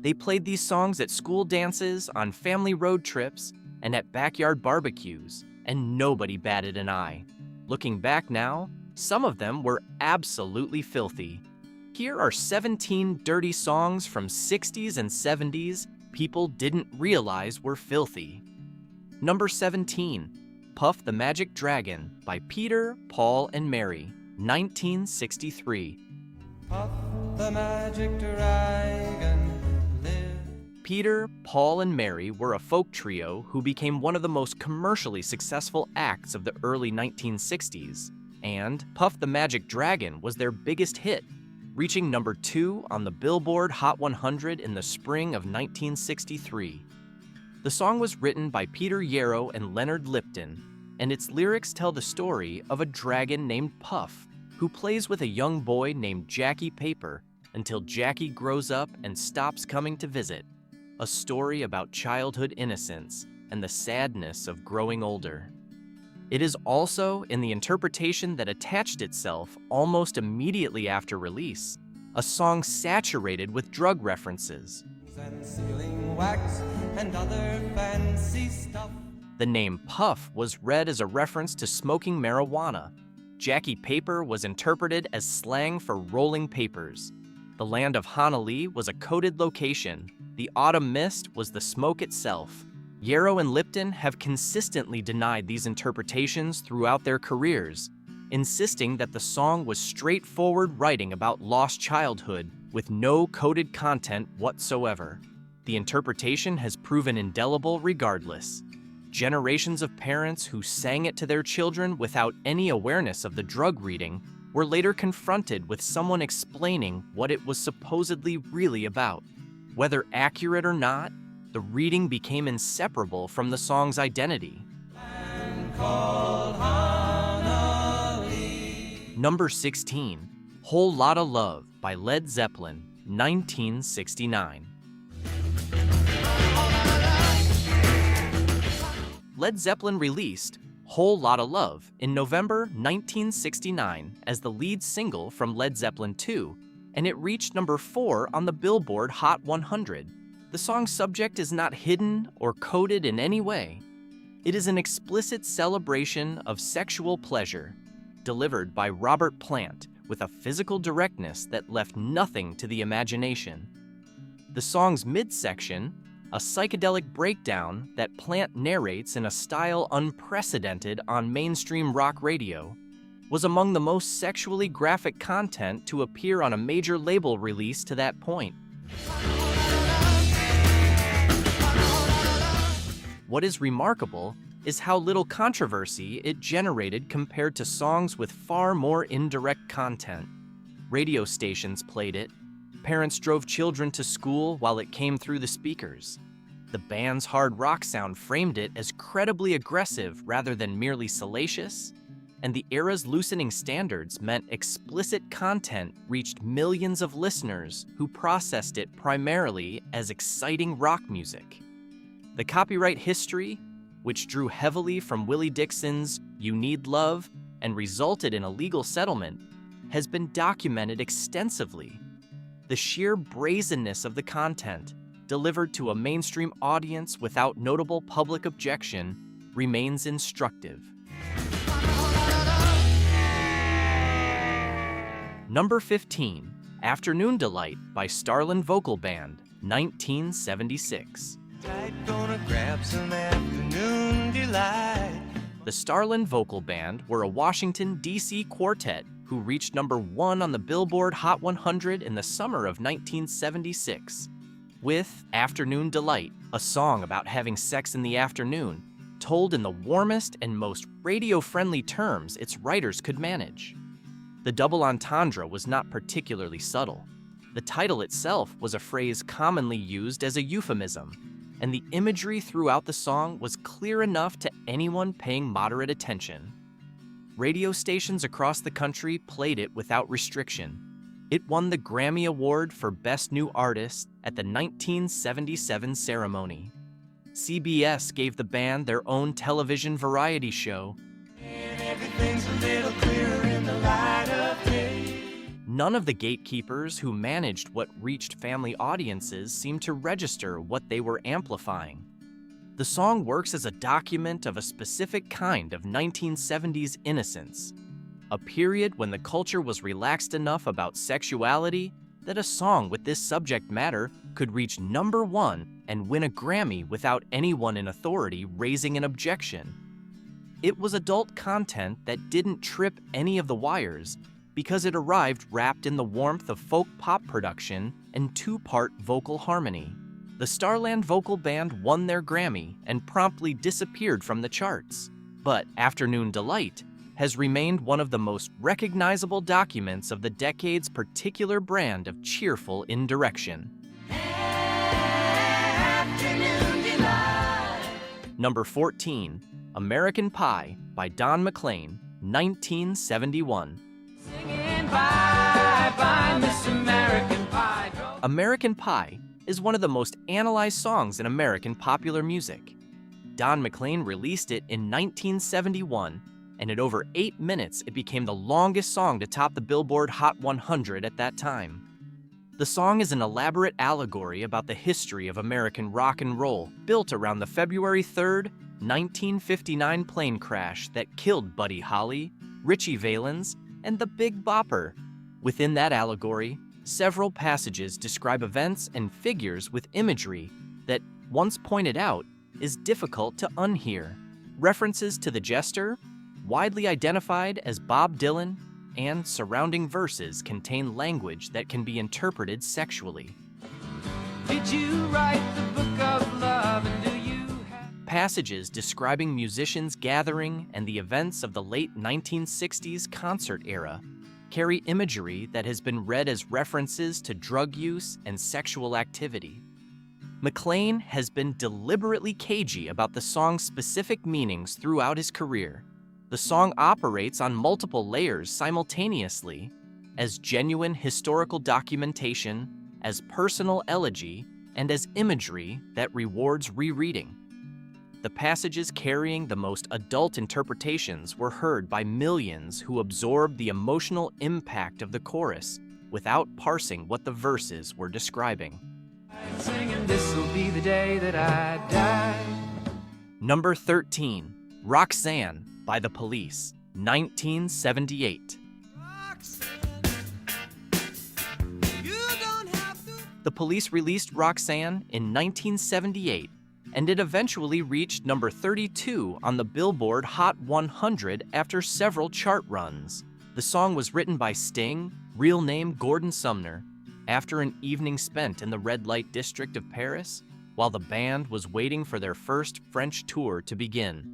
They played these songs at school dances, on family road trips, and at backyard barbecues, and nobody batted an eye. Looking back now, some of them were absolutely filthy. Here are 17 dirty songs from 60s and 70s people didn't realize were filthy. Number 17, Puff the Magic Dragon by Peter, Paul, and Mary, 1963. Puff the magic dragon live. Peter, Paul, and Mary were a folk trio who became one of the most commercially successful acts of the early 1960s, and Puff the Magic Dragon was their biggest hit, reaching number 2 on the Billboard Hot 100 in the spring of 1963. The song was written by Peter Yarrow and Leonard Lipton, and its lyrics tell the story of a dragon named Puff, who plays with a young boy named Jackie Paper until Jackie grows up and stops coming to visit. A story about childhood innocence and the sadness of growing older. It is also in the interpretation that attached itself almost immediately after release, a song saturated with drug references. And sealing wax and other fancy stuff. The name Puff was read as a reference to smoking marijuana. Jackie Paper was interpreted as slang for rolling papers. The land of Honolulu was a coded location. The autumn mist was the smoke itself. Yarrow and Lipton have consistently denied these interpretations throughout their careers, insisting that the song was straightforward writing about lost childhood with no coded content whatsoever. The interpretation has proven indelible regardless. Generations of parents who sang it to their children without any awareness of the drug reading were later confronted with someone explaining what it was supposedly really about. Whether accurate or not, the reading became inseparable from the song's identity. Number 16, Whole Lotta Love by Led Zeppelin, 1969. Led Zeppelin released Whole Lotta Love in November 1969 as the lead single from Led Zeppelin 2, and it reached number 4 on the Billboard Hot 100. The song's subject is not hidden or coded in any way. It is an explicit celebration of sexual pleasure, delivered by Robert Plant with a physical directness that left nothing to the imagination. The song's midsection, a psychedelic breakdown that Plant narrates in a style unprecedented on mainstream rock radio, was among the most sexually graphic content to appear on a major label release to that point. What is remarkable is how little controversy it generated compared to songs with far more indirect content. Radio stations played it. Parents drove children to school while it came through the speakers. The band's hard rock sound framed it as credibly aggressive rather than merely salacious, and the era's loosening standards meant explicit content reached millions of listeners who processed it primarily as exciting rock music. The copyright history, which drew heavily from Willie Dixon's You Need Love and resulted in a legal settlement, has been documented extensively. The sheer brazenness of the content, delivered to a mainstream audience without notable public objection, remains instructive. Number 15, Afternoon Delight by Starland Vocal Band, 1976. Gonna grab some afternoon delight. The Starland Vocal Band were a Washington, D.C. quartet who reached number 1 on the Billboard Hot 100 in the summer of 1976. With Afternoon Delight, a song about having sex in the afternoon, told in the warmest and most radio-friendly terms its writers could manage. The double entendre was not particularly subtle. The title itself was a phrase commonly used as a euphemism, and the imagery throughout the song was clear enough to anyone paying moderate attention. Radio stations across the country played it without restriction. It won the Grammy Award for Best New Artist at the 1977 ceremony. CBS gave the band their own television variety show. And everything's a little clearer in the light of day. None of the gatekeepers who managed what reached family audiences seemed to register what they were amplifying. The song works as a document of a specific kind of 1970s innocence, a period when the culture was relaxed enough about sexuality that a song with this subject matter could reach #1 and win a Grammy without anyone in authority raising an objection. It was adult content that didn't trip any of the wires because it arrived wrapped in the warmth of folk pop production and two-part vocal harmony. The Starland Vocal Band won their Grammy and promptly disappeared from the charts. But Afternoon Delight has remained one of the most recognizable documents of the decade's particular brand of cheerful indirection. Number 14, American Pie by Don McLean, 1971. Singing bye bye, Miss American Pie. American Pie is one of the most analyzed songs in American popular music. Don McLean released it in 1971, and at over 8 minutes, it became the longest song to top the Billboard Hot 100 at that time. The song is an elaborate allegory about the history of American rock and roll, built around the February 3rd, 1959 plane crash that killed Buddy Holly, Richie Valens, and the Big Bopper. Within that allegory, several passages describe events and figures with imagery that, once pointed out, is difficult to unhear. References to the jester, widely identified as Bob Dylan, and surrounding verses contain language that can be interpreted sexually. Did you write the book of love, and do you have... Passages describing musicians gathering and the events of the late 1960s concert era carry imagery that has been read as references to drug use and sexual activity. McLean has been deliberately cagey about the song's specific meanings throughout his career. The song operates on multiple layers simultaneously, as genuine historical documentation, as personal elegy, and as imagery that rewards rereading. The passages carrying the most adult interpretations were heard by millions who absorbed the emotional impact of the chorus without parsing what the verses were describing. Singing, this'll be the day that I die. Number 13, Roxanne by The Police, 1978. The Police released Roxanne in 1978, and it eventually reached number 32 on the Billboard Hot 100 after several chart runs. The song was written by Sting, real name Gordon Sumner, after an evening spent in the red light district of Paris, while the band was waiting for their first French tour to begin.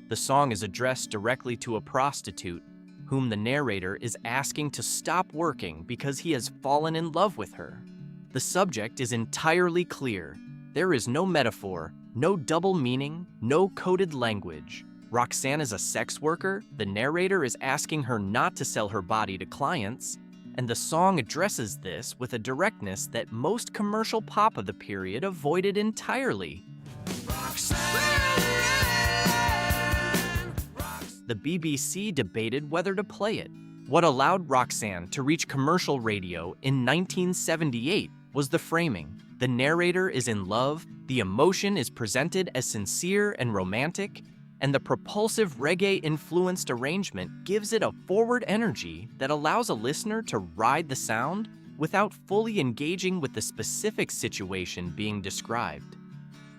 The song is addressed directly to a prostitute, whom the narrator is asking to stop working because he has fallen in love with her. The subject is entirely clear. There is no metaphor, no double meaning, no coded language. Roxanne is a sex worker, the narrator is asking her not to sell her body to clients, and the song addresses this with a directness that most commercial pop of the period avoided entirely. The BBC debated whether to play it. What allowed Roxanne to reach commercial radio in 1978 was the framing. The narrator is in love, the emotion is presented as sincere and romantic, and the propulsive reggae-influenced arrangement gives it a forward energy that allows a listener to ride the sound without fully engaging with the specific situation being described.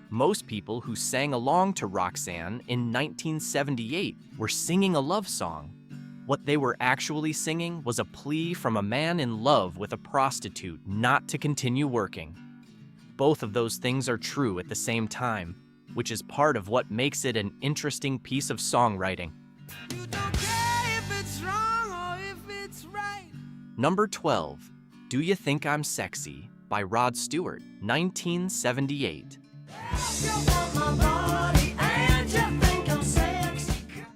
Most people who sang along to Roxanne in 1978 were singing a love song. What they were actually singing was a plea from a man in love with a prostitute not to continue working. Both of those things are true at the same time, which is part of what makes it an interesting piece of songwriting. You don't care if it's wrong or if it's right. Number 12, Do You Think I'm Sexy by Rod Stewart, 1978.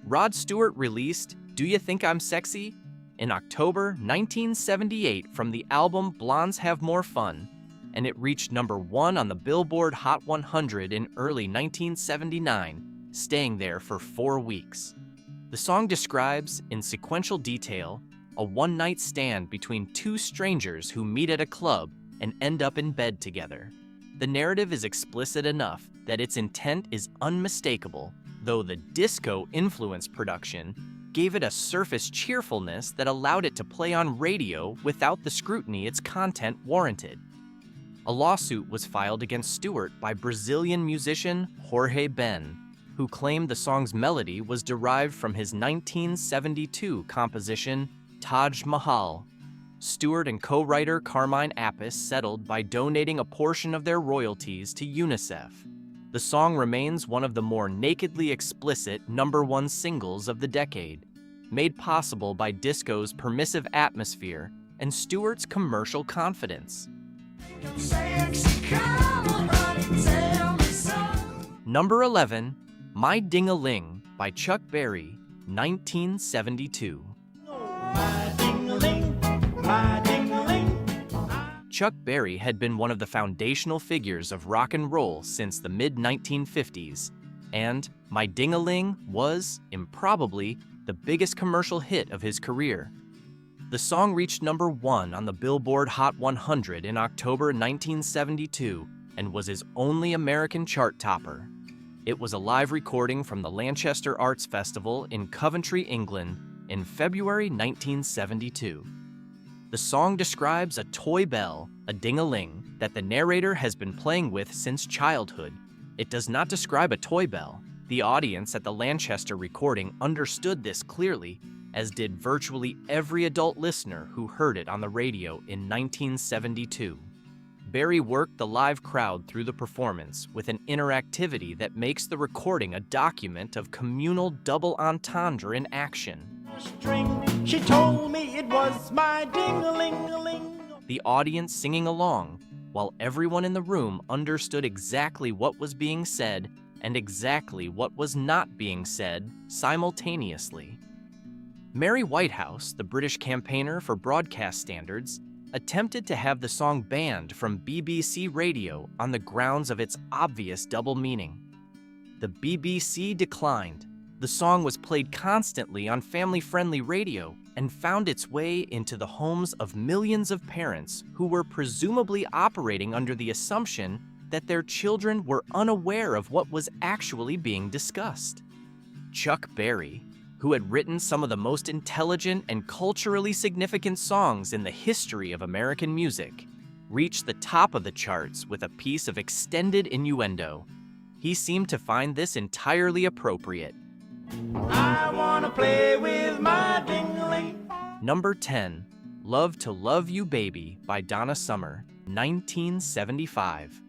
Rod Stewart released Do You Think I'm Sexy in October 1978 from the album Blondes Have More Fun, and it reached number 1 on the Billboard Hot 100 in early 1979, staying there for 4 weeks. The song describes, in sequential detail, a one-night stand between two strangers who meet at a club and end up in bed together. The narrative is explicit enough that its intent is unmistakable, though the disco-influenced production gave it a surface cheerfulness that allowed it to play on radio without the scrutiny its content warranted. A lawsuit was filed against Stewart by Brazilian musician Jorge Ben, who claimed the song's melody was derived from his 1972 composition Taj Mahal. Stewart and co-writer Carmine Appice settled by donating a portion of their royalties to UNICEF. The song remains one of the more nakedly explicit #1 singles of the decade, made possible by disco's permissive atmosphere and Stewart's commercial confidence. Number 11, My Ding-a-Ling by Chuck Berry, 1972. Chuck Berry had been one of the foundational figures of rock and roll since the mid-1950s, and My Ding-a-Ling was, improbably, the biggest commercial hit of his career. The song reached #1 on the Billboard Hot 100 in October 1972 and was his only American chart topper. It was a live recording from the Lanchester Arts Festival in Coventry, England, in February 1972. The song describes a toy bell, a ding-a-ling, that the narrator has been playing with since childhood. It does not describe a toy bell. The audience at the Lanchester recording understood this clearly, as did virtually every adult listener who heard it on the radio in 1972. Berry worked the live crowd through the performance with an interactivity that makes the recording a document of communal double entendre in action. She told me it was my ding-a-ling-a-ling. The audience singing along, while everyone in the room understood exactly what was being said and exactly what was not being said simultaneously. Mary Whitehouse, the British campaigner for broadcast standards, attempted to have the song banned from BBC radio on the grounds of its obvious double meaning. The BBC declined. The song was played constantly on family-friendly radio and found its way into the homes of millions of parents who were presumably operating under the assumption that their children were unaware of what was actually being discussed. Chuck Berry, who had written some of the most intelligent and culturally significant songs in the history of American music, reached the top of the charts with a piece of extended innuendo. He seemed to find this entirely appropriate. I wanna play with my ding-a-ling. Number 10, Love to Love You Baby by Donna Summer, 1975.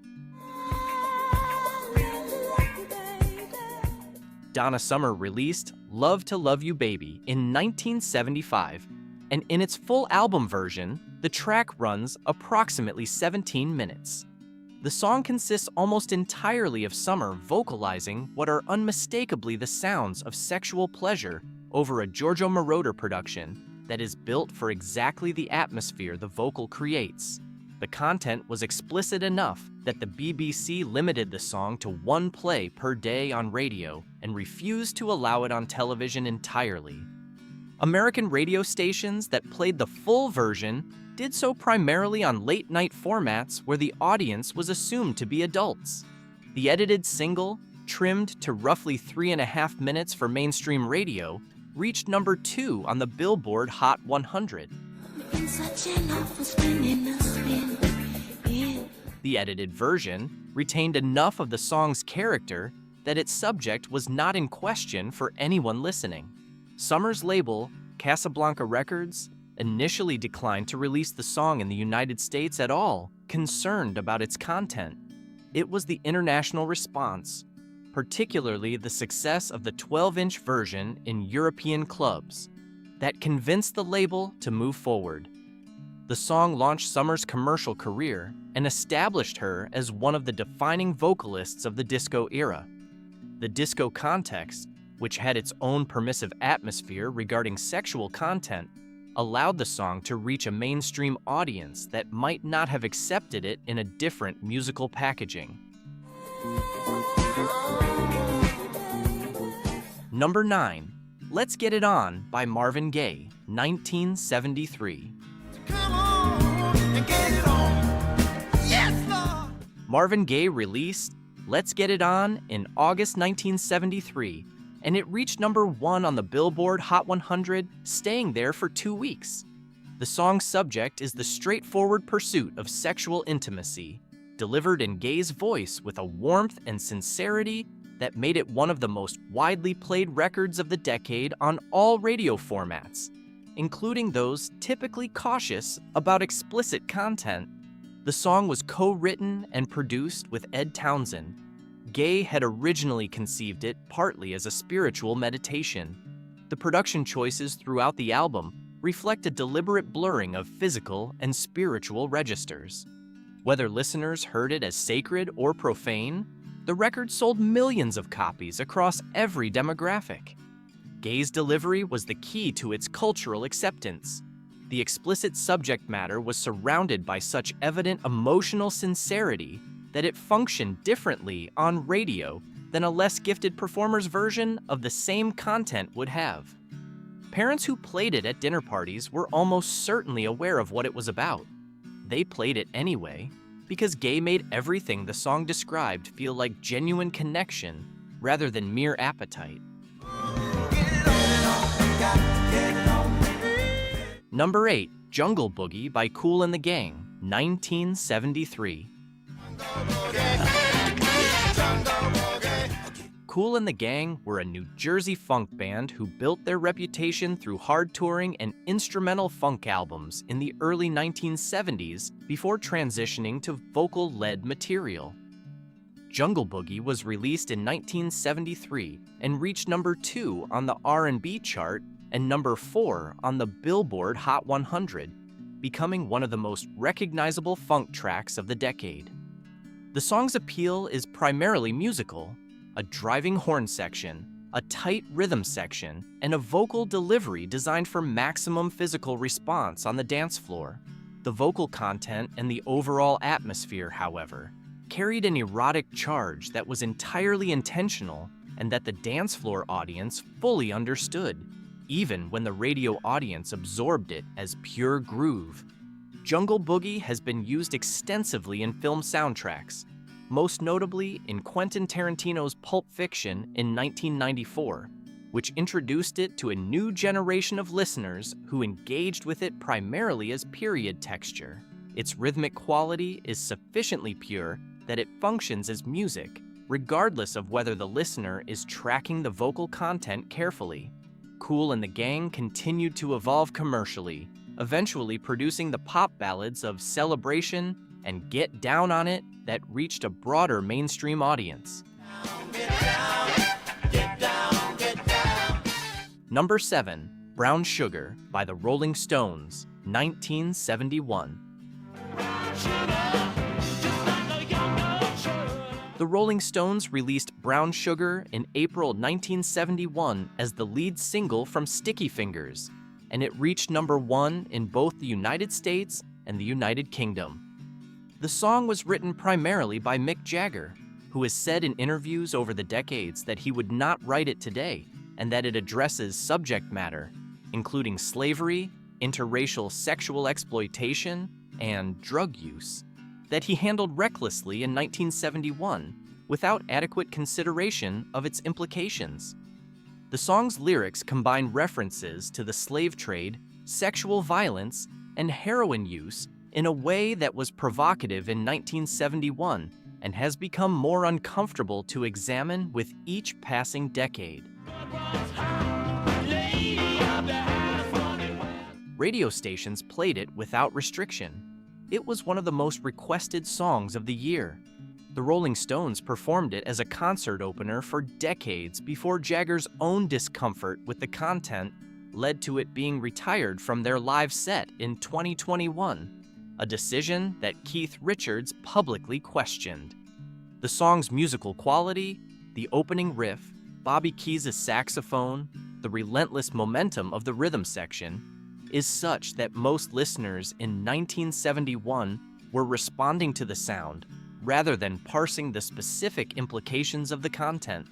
Donna Summer released Love to Love You Baby in 1975, and in its full album version, the track runs approximately 17 minutes. The song consists almost entirely of Summer vocalizing what are unmistakably the sounds of sexual pleasure over a Giorgio Moroder production that is built for exactly the atmosphere the vocal creates. The content was explicit enough that the BBC limited the song to 1 play per day on radio and refused to allow it on television entirely. American radio stations that played the full version did so primarily on late-night formats where the audience was assumed to be adults. The edited single, trimmed to roughly 3.5 minutes for mainstream radio, reached #2 on the Billboard Hot 100. The edited version retained enough of the song's character that its subject was not in question for anyone listening. Summer's label, Casablanca Records, initially declined to release the song in the United States at all, concerned about its content. It was the international response, particularly the success of the 12-inch version in European clubs, that convinced the label to move forward. The song launched Summer's commercial career and established her as one of the defining vocalists of the disco era. The disco context, which had its own permissive atmosphere regarding sexual content, allowed the song to reach a mainstream audience that might not have accepted it in a different musical packaging. Number 9, Let's Get It On by Marvin Gaye, 1973. Come on and get it on. Yes, Lord. Marvin Gaye released Let's Get It On in August 1973, and it reached #1 on the Billboard Hot 100, staying there for 2 weeks. The song's subject is the straightforward pursuit of sexual intimacy, delivered in Gaye's voice with a warmth and sincerity that made it one of the most widely played records of the decade on all radio formats, including those typically cautious about explicit content. The song was co-written and produced with Ed Townsend. Gaye had originally conceived it partly as a spiritual meditation. The production choices throughout the album reflect a deliberate blurring of physical and spiritual registers. Whether listeners heard it as sacred or profane, the record sold millions of copies across every demographic. Gaye's delivery was the key to its cultural acceptance. The explicit subject matter was surrounded by such evident emotional sincerity that it functioned differently on radio than a less gifted performer's version of the same content would have. Parents who played it at dinner parties were almost certainly aware of what it was about. They played it anyway, because Gaye made everything the song described feel like genuine connection rather than mere appetite. Number 8, Jungle Boogie by Kool and the Gang, 1973. Kool and the Gang were a New Jersey funk band who built their reputation through hard touring and instrumental funk albums in the early 1970s before transitioning to vocal-led material. Jungle Boogie was released in 1973 and reached #2 on the R&B chart and #4 on the Billboard Hot 100, becoming one of the most recognizable funk tracks of the decade. The song's appeal is primarily musical: a driving horn section, a tight rhythm section, and a vocal delivery designed for maximum physical response on the dance floor. The vocal content and the overall atmosphere, however, carried an erotic charge that was entirely intentional and that the dance floor audience fully understood, even when the radio audience absorbed it as pure groove. Jungle Boogie has been used extensively in film soundtracks, most notably in Quentin Tarantino's Pulp Fiction in 1994, which introduced it to a new generation of listeners who engaged with it primarily as period texture. Its rhythmic quality is sufficiently pure that it functions as music, regardless of whether the listener is tracking the vocal content carefully. Kool and the Gang continued to evolve commercially, eventually producing the pop ballads of Celebration and Get Down on It that reached a broader mainstream audience. Get down. Number 7, Brown Sugar by the Rolling Stones, 1971. The Rolling Stones released Brown Sugar in April 1971 as the lead single from Sticky Fingers, and it reached #1 in both the United States and the United Kingdom. The song was written primarily by Mick Jagger, who has said in interviews over the decades that he would not write it today and that it addresses subject matter, including slavery, interracial sexual exploitation, and drug use, that he handled recklessly in 1971 without adequate consideration of its implications. The song's lyrics combine references to the slave trade, sexual violence, and heroin use in a way that was provocative in 1971 and has become more uncomfortable to examine with each passing decade. Radio stations played it without restriction. It was one of the most requested songs of the year. The Rolling Stones performed it as a concert opener for decades before Jagger's own discomfort with the content led to it being retired from their live set in 2021, a decision that Keith Richards publicly questioned. The song's musical quality, the opening riff, Bobby Keys' saxophone, the relentless momentum of the rhythm section, is such that most listeners in 1971 were responding to the sound rather than parsing the specific implications of the content.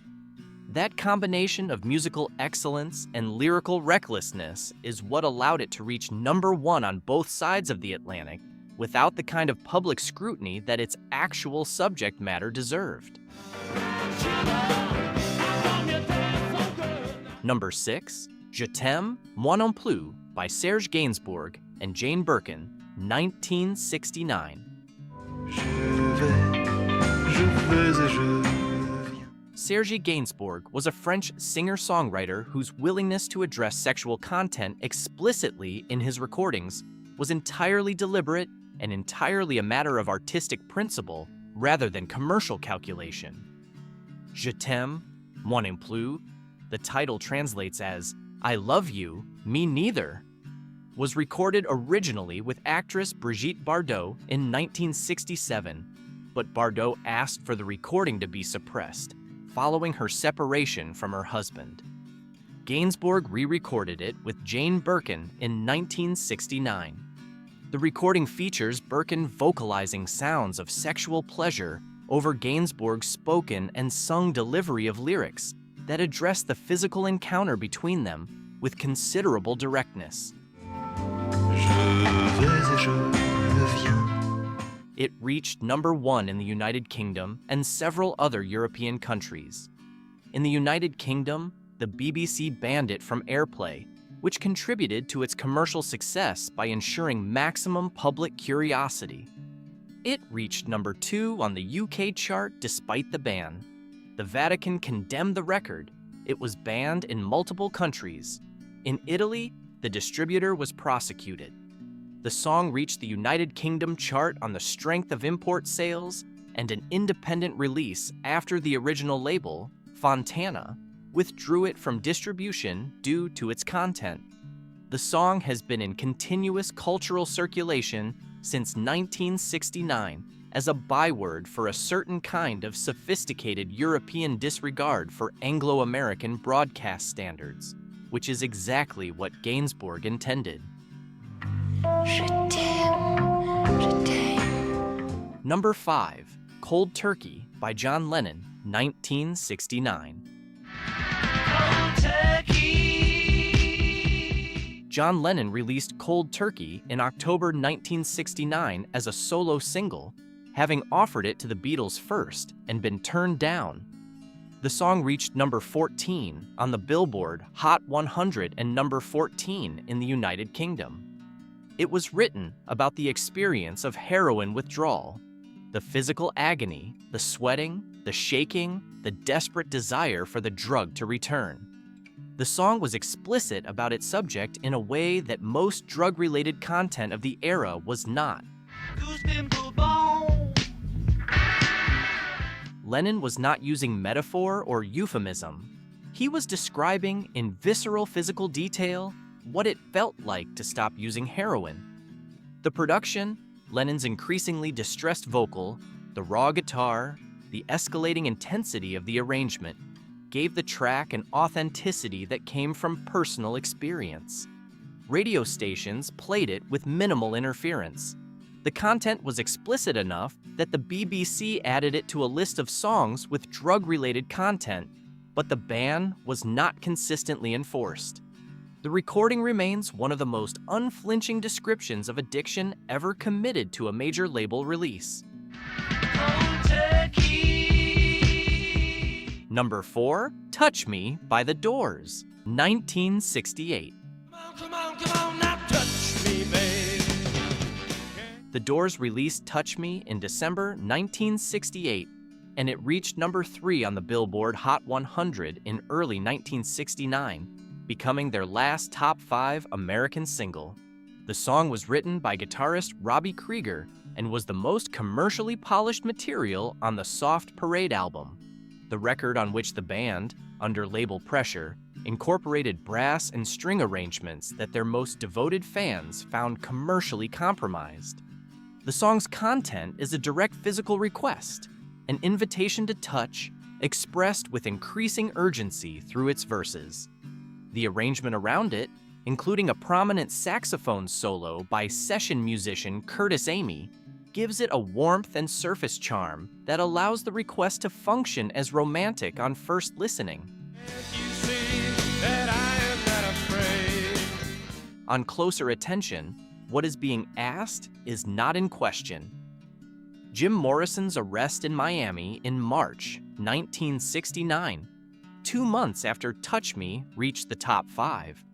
That combination of musical excellence and lyrical recklessness is what allowed it to reach #1 on both sides of the Atlantic without the kind of public scrutiny that its actual subject matter deserved. Number 6, Je t'aime, moi non plus by Serge Gainsbourg and Jane Birkin, 1969. Serge Gainsbourg was a French singer-songwriter whose willingness to address sexual content explicitly in his recordings was entirely deliberate and entirely a matter of artistic principle rather than commercial calculation. Je t'aime, moi non plus, the title translates as I love you, me neither, was recorded originally with actress Brigitte Bardot in 1967, but Bardot asked for the recording to be suppressed following her separation from her husband. Gainsbourg re-recorded it with Jane Birkin in 1969. The recording features Birkin vocalizing sounds of sexual pleasure over Gainsbourg's spoken and sung delivery of lyrics that address the physical encounter between them with considerable directness. It reached #1 in the United Kingdom and several other European countries. In the United Kingdom, the BBC banned it from airplay, which contributed to its commercial success by ensuring maximum public curiosity. It reached #2 on the UK chart despite the ban. The Vatican condemned the record. It was banned in multiple countries. In Italy, the distributor was prosecuted. The song reached the United Kingdom chart on the strength of import sales and an independent release after the original label, Fontana, withdrew it from distribution due to its content. The song has been in continuous cultural circulation since 1969 as a byword for a certain kind of sophisticated European disregard for Anglo-American broadcast standards, which is exactly what Gainsbourg intended. Number 5, Cold Turkey by John Lennon, 1969. John Lennon released Cold Turkey in October 1969 as a solo single, having offered it to the Beatles first and been turned down. The song reached #14 on the Billboard Hot 100 and #14 in the United Kingdom. It was written about the experience of heroin withdrawal, the physical agony, the sweating, the shaking, the desperate desire for the drug to return. The song was explicit about its subject in a way that most drug-related content of the era was not. Lennon was not using metaphor or euphemism. He was describing in visceral physical detail what it felt like to stop using heroin. The production, Lennon's increasingly distressed vocal, the raw guitar, the escalating intensity of the arrangement, gave the track an authenticity that came from personal experience. Radio stations played it with minimal interference. The content was explicit enough that the BBC added it to a list of songs with drug-related content, but the ban was not consistently enforced. The recording remains one of the most unflinching descriptions of addiction ever committed to a major label release. Number 4, Touch Me by The Doors, 1968. Come on, now touch me, babe. The Doors released Touch Me in December 1968, and it reached #3 on the Billboard Hot 100 in early 1969. Becoming their last top 5 American single. The song was written by guitarist Robbie Krieger and was the most commercially polished material on the Soft Parade album, the record on which the band, under label pressure, incorporated brass and string arrangements that their most devoted fans found commercially compromised. The song's content is a direct physical request, an invitation to touch, expressed with increasing urgency through its verses. The arrangement around it, including a prominent saxophone solo by session musician Curtis Amy, gives it a warmth and surface charm that allows the request to function as romantic on first listening. You see that I am not afraid. On closer attention, what is being asked is not in question. Jim Morrison's arrest in Miami in March 1969, 2 months after Touch Me reached the top 5,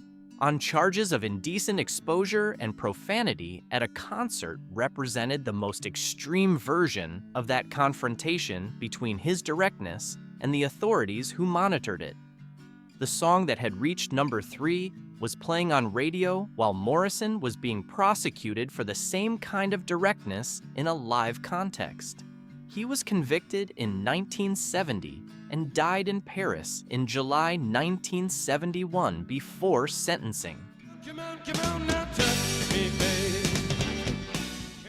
on charges of indecent exposure and profanity at a concert, represented the most extreme version of that confrontation between his directness and the authorities who monitored it. The song that had reached number 3 was playing on radio while Morrison was being prosecuted for the same kind of directness in a live context. He was convicted in 1970 and died in Paris in July 1971 before sentencing. Come on, now touch me, babe.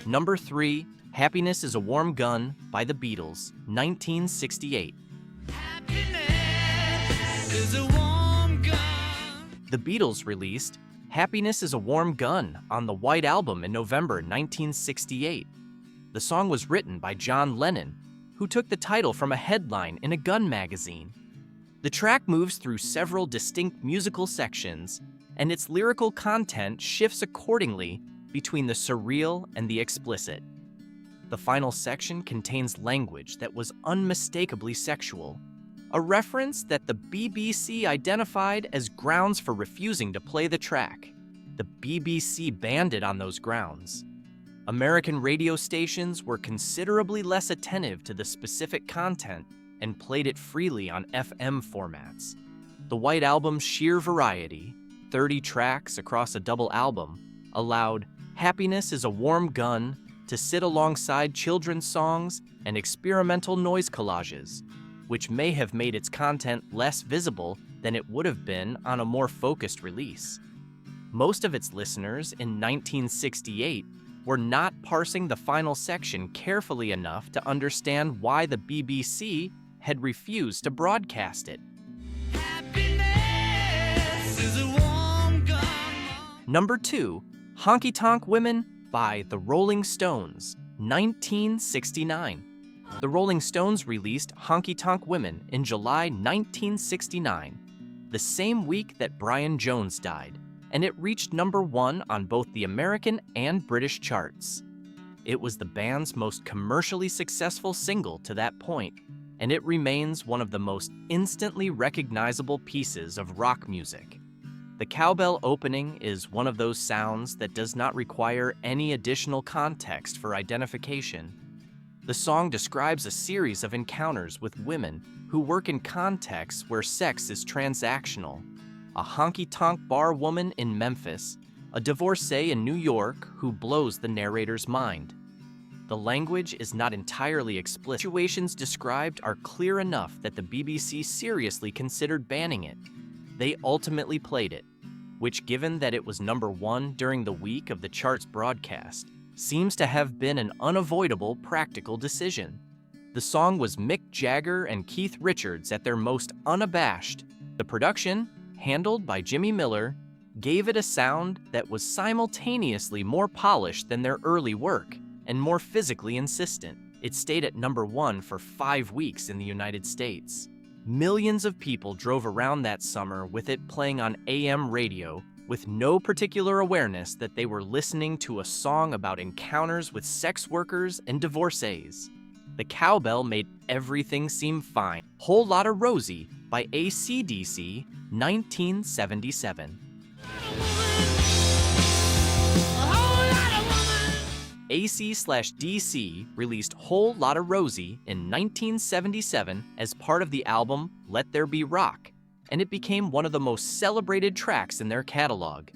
Number 3, Happiness is a Warm Gun by the Beatles, 1968. Happiness is a warm gun. The Beatles released Happiness is a Warm Gun on the White Album in November 1968. The song was written by John Lennon, who took the title from a headline in a gun magazine. The track moves through several distinct musical sections, and its lyrical content shifts accordingly between the surreal and the explicit. The final section contains language that was unmistakably sexual, a reference that the BBC identified as grounds for refusing to play the track. The BBC banned it on those grounds. American radio stations were considerably less attentive to the specific content and played it freely on FM formats. The White Album's sheer variety, 30 tracks across a double album, allowed Happiness is a Warm Gun to sit alongside children's songs and experimental noise collages, which may have made its content less visible than it would have been on a more focused release. Most of its listeners in 1968 were not parsing the final section carefully enough to understand why the BBC had refused to broadcast it. Happiness is a warm gun. Number 2, Honky Tonk Women by the Rolling Stones, 1969. The Rolling Stones released Honky Tonk Women in July 1969, the same week that Brian Jones died, and it reached number 1 on both the American and British charts. It was the band's most commercially successful single to that point, and it remains one of the most instantly recognizable pieces of rock music. The cowbell opening is one of those sounds that does not require any additional context for identification. The song describes a series of encounters with women who work in contexts where sex is transactional. A honky-tonk bar woman in Memphis, a divorcee in New York who blows the narrator's mind. The language is not entirely explicit. Situations described are clear enough that the BBC seriously considered banning it. They ultimately played it, which, given that it was number 1 during the week of the chart's broadcast, seems to have been an unavoidable practical decision. The song was Mick Jagger and Keith Richards at their most unabashed. The production, handled by Jimmy Miller, gave it a sound that was simultaneously more polished than their early work and more physically insistent. It stayed at number 1 for 5 weeks in the United States. Millions of people drove around that summer with it playing on AM radio with no particular awareness that they were listening to a song about encounters with sex workers and divorcees. The cowbell made everything seem fine. Whole Lotta Rosie by AC/DC, 1977. AC/DC released Whole Lotta Rosie in 1977 as part of the album Let There Be Rock, and it became one of the most celebrated tracks in their catalog.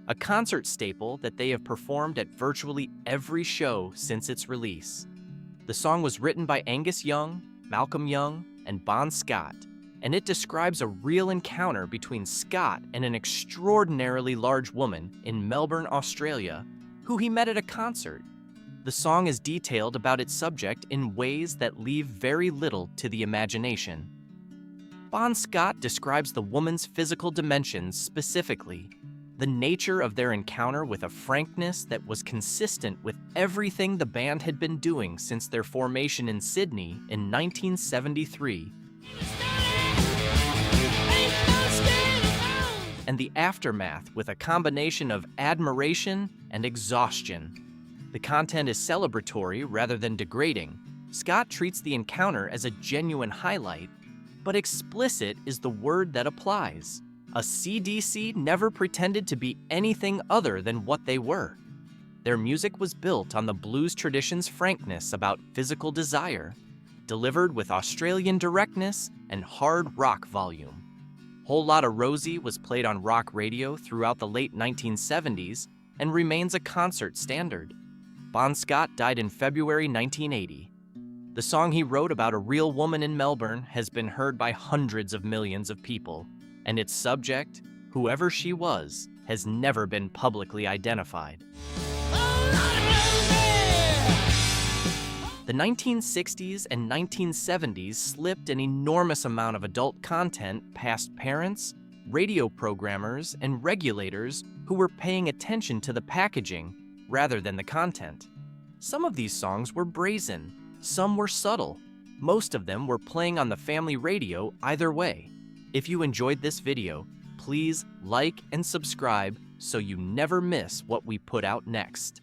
A concert staple that they have performed at virtually every show since its release. The song was written by Angus Young, Malcolm Young, and Bon Scott, and it describes a real encounter between Scott and an extraordinarily large woman in Melbourne, Australia, who he met at a concert. The song is detailed about its subject in ways that leave very little to the imagination. Bon Scott describes the woman's physical dimensions specifically, the nature of their encounter with a frankness that was consistent with everything the band had been doing since their formation in Sydney in 1973. and the aftermath with a combination of admiration and exhaustion. The content is celebratory rather than degrading. Scott treats the encounter as a genuine highlight, but explicit is the word that applies. A CDC never pretended to be anything other than what they were. Their music was built on the blues tradition's frankness about physical desire, delivered with Australian directness and hard rock volume. Whole Lotta Rosie was played on rock radio throughout the late 1970s and remains a concert standard. Bon Scott died in February 1980. The song he wrote about a real woman in Melbourne has been heard by hundreds of millions of people, and its subject, whoever she was, has never been publicly identified. The 1960s and 1970s slipped an enormous amount of adult content past parents, radio programmers, and regulators who were paying attention to the packaging rather than the content. Some of these songs were brazen, some were subtle. Most of them were playing on the family radio either way. If you enjoyed this video, please like and subscribe so you never miss what we put out next.